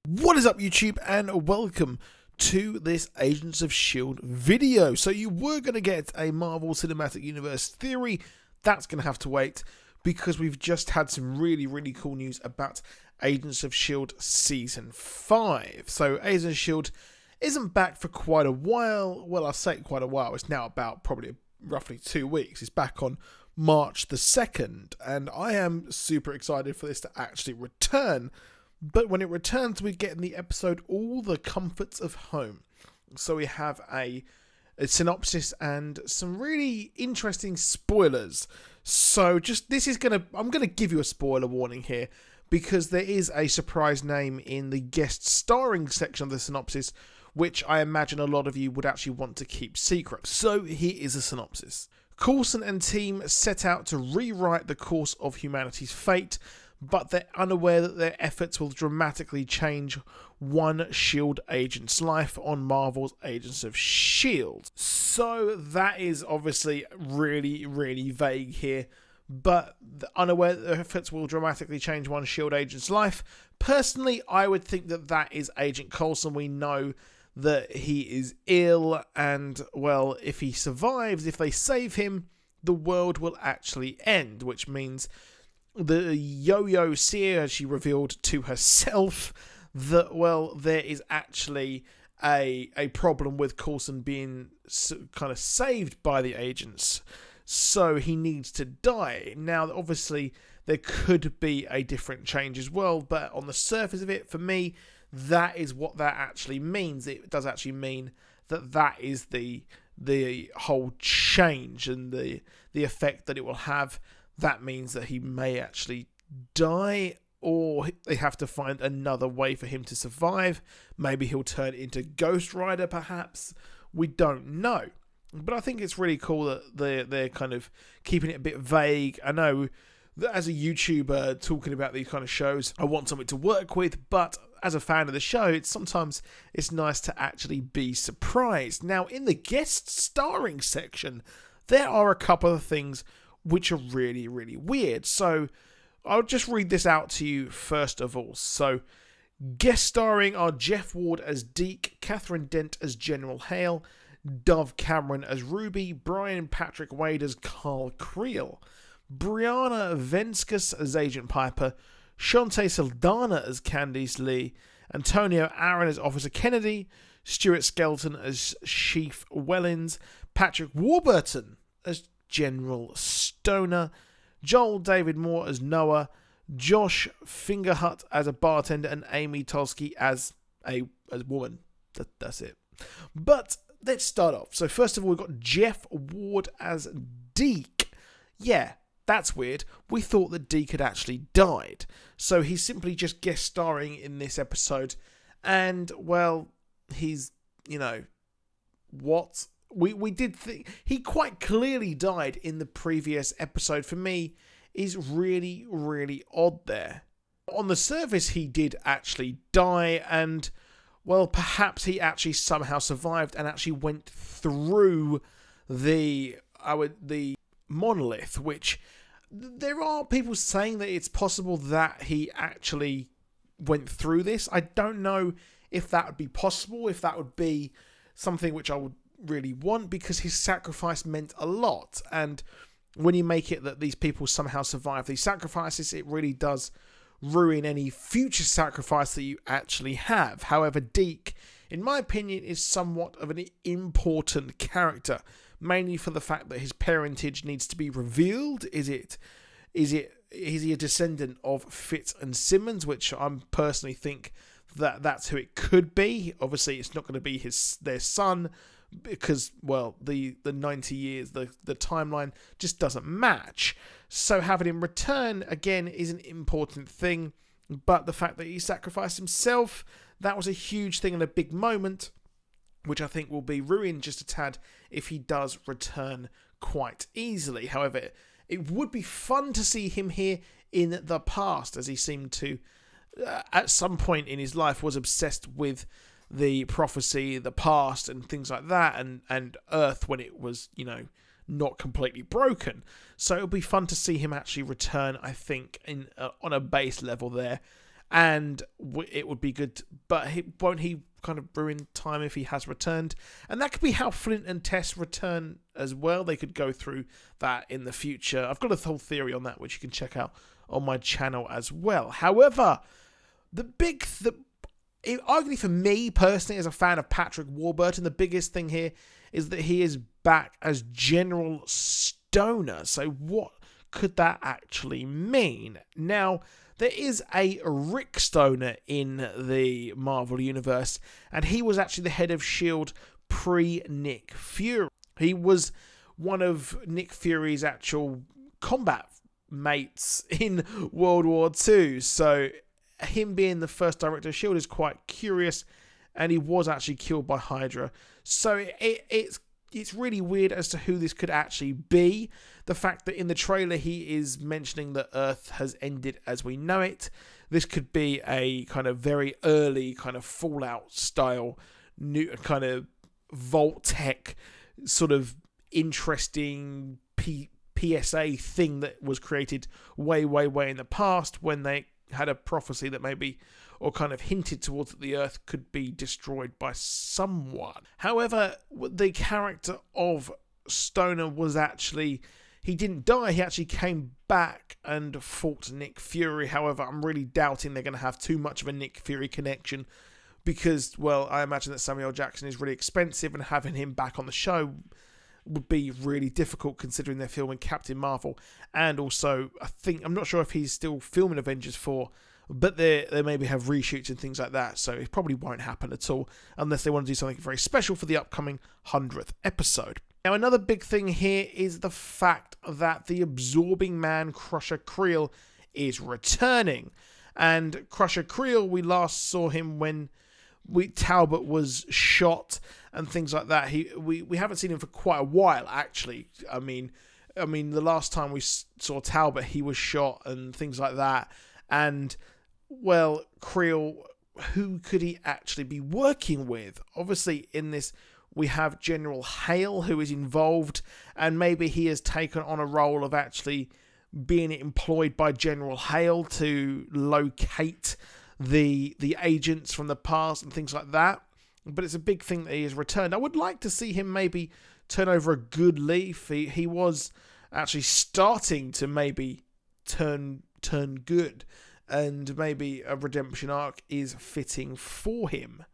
What is up, YouTube, and welcome to this Agents of S.H.I.E.L.D. video. So you were going to get a Marvel Cinematic Universe theory. That's going to have to wait because we've just had some really cool news about Agents of S.H.I.E.L.D. Season 5. So Agents of S.H.I.E.L.D. isn't back for quite a while. Well, I'll say quite a while. It's now about probably roughly 2 weeks. It's back on March the 2nd, and I am super excited for this to actually return. But when it returns, we get in the episode All the Comforts of Home. So we have a synopsis and some really interesting spoilers. So I'm gonna give you a spoiler warning here, because there is a surprise name in the guest starring section of the synopsis, which I imagine a lot of you would actually want to keep secret. So here is a synopsis. Coulson and team set out to rewrite the course of humanity's fate, but they're unaware that their efforts will dramatically change one S.H.I.E.L.D. agent's life on Marvel's Agents of S.H.I.E.L.D. So that is obviously really vague here, but unaware that their efforts will dramatically change one S.H.I.E.L.D. agent's life. Personally, I would think that that is Agent Coulson. We know that he is ill, and, well, if he survives, if they save him, the world will actually end, which means the Yo-Yo seer, she revealed to herself that, well, there is actually a problem with Coulson being kind of saved by the agents, so he needs to die. Now, obviously, there could be a different change as well, but on the surface of it, for me, that is what that actually means. It does actually mean that that is the whole change and the effect that it will have. That means that he may actually die, or they have to find another way for him to survive. Maybe he'll turn into Ghost Rider, perhaps. We don't know. But I think it's really cool that they're kind of keeping it a bit vague. I know that as a YouTuber talking about these kind of shows, I want something to work with, but as a fan of the show, sometimes it's nice to actually be surprised. Now, in the guest starring section, there are a couple of things which are really weird. So I'll just read this out to you first of all. So guest starring are Jeff Ward as Deke, Catherine Dent as General Hale, Dove Cameron as Ruby, Brian Patrick Wade as Carl Creel, Brianna Venskus as Agent Piper, Shantae Saldana as Candice Lee, Antonio Aaron as Officer Kennedy, Stuart Skelton as Chief Wellins, Patrick Warburton as General Stoner, Joel David Moore as Noah, Josh Fingerhut as a bartender, and Amy Tolsky as a woman. That's it. But let's start off. So first of all, we've got Jeff Ward as Deke. Yeah, that's weird. We thought that Deke had actually died. So he's simply just guest starring in this episode. And, well, he's, what? We did think he quite clearly died in the previous episode. For me, is really odd there. On the surface, he did actually die, and, well, perhaps he actually somehow survived and actually went through the monolith, which there are people saying that it's possible that he actually went through this. I don't know if that would be possible, if that would be something which I would really want, because his sacrifice meant a lot, and when you make it that these people somehow survive these sacrifices, it really does ruin any future sacrifice that you actually have. However, Deke, in my opinion, is somewhat of an important character, mainly for the fact that his parentage needs to be revealed. Is he a descendant of Fitz and Simmons, which I personally think that that's who it could be. Obviously, it's not going to be their son, because, well, the 90 years, the timeline just doesn't match. So having him return, again, is an important thing. But the fact that he sacrificed himself, that was a huge thing and a big moment, which I think will be ruined just a tad if he does return quite easily. However, it would be fun to see him here in the past, as he seemed to, at some point in his life, was obsessed with the prophecy, the past, and things like that, and Earth when it was, not completely broken. So it'll be fun to see him actually return, I think, on a base level there. and it would be good. But won't he kind of ruin time if he has returned? And that could be how Flint and Tess return as well. They could go through that in the future. I've got a whole theory on that, which you can check out on my channel as well. However, arguably for me personally, as a fan of Patrick Warburton, the biggest thing here is that he is back as General Stoner. So what could that actually mean? Now, there is a Rick Stoner in the Marvel Universe, and he was actually the head of S.H.I.E.L.D. pre-Nick Fury. He was one of Nick Fury's actual combat mates in World War II. So him being the first director of S.H.I.E.L.D. is quite curious, and he was actually killed by Hydra. So it's really weird as to who this could actually be. The fact that in the trailer he is mentioning that Earth has ended as we know it. This could be a kind of very early kind of Fallout style, new kind of Vault-Tec sort of interesting PSA thing that was created way in the past when they had a prophecy that maybe, or kind of hinted towards, that the Earth could be destroyed by someone. However, the character of Stoner was actually, he didn't die, he actually came back and fought Nick Fury. However, I'm really doubting they're going to have too much of a Nick Fury connection because, well, I imagine that Samuel L. Jackson is really expensive, and having him back on the show would be really difficult considering they're filming Captain Marvel, and also I'm not sure if he's still filming Avengers 4, but they maybe have reshoots and things like that, so it probably won't happen at all unless they want to do something very special for the upcoming 100th episode. Now, another big thing here is the fact that the Absorbing Man Crusher Creel is returning, and Crusher Creel, we last saw him when Talbot was shot and things like that. We haven't seen him for quite a while, actually. I mean, the last time we saw Talbot, he was shot and things like that. And, well, Creel, who could he actually be working with? Obviously, in this, we have General Hale, who is involved, and maybe he has taken on a role of actually being employed by General Hale to locate the agents from the past and things like that. But it's a big thing that he has returned. I would like to see him maybe turn over a good leaf. He was actually starting to maybe turn good, and maybe a redemption arc is fitting for him.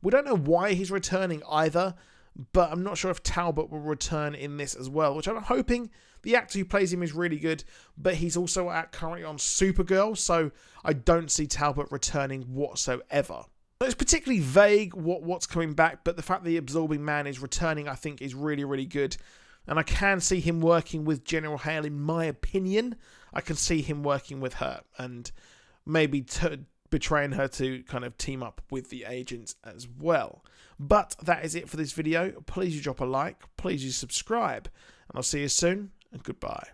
We don't know why he's returning either, but I'm not sure if Talbot will return in this as well, which I'm hoping. The actor who plays him is really good, but he's also currently on Supergirl, so I don't see Talbot returning whatsoever. It's particularly vague what's coming back, but the fact that the Absorbing Man is returning, I think, is really good. And I can see him working with General Hale, in my opinion. I can see him working with her and maybe betraying her to kind of team up with the agents as well. But that is it for this video. Please do drop a like, please do subscribe, and I'll see you soon, and goodbye.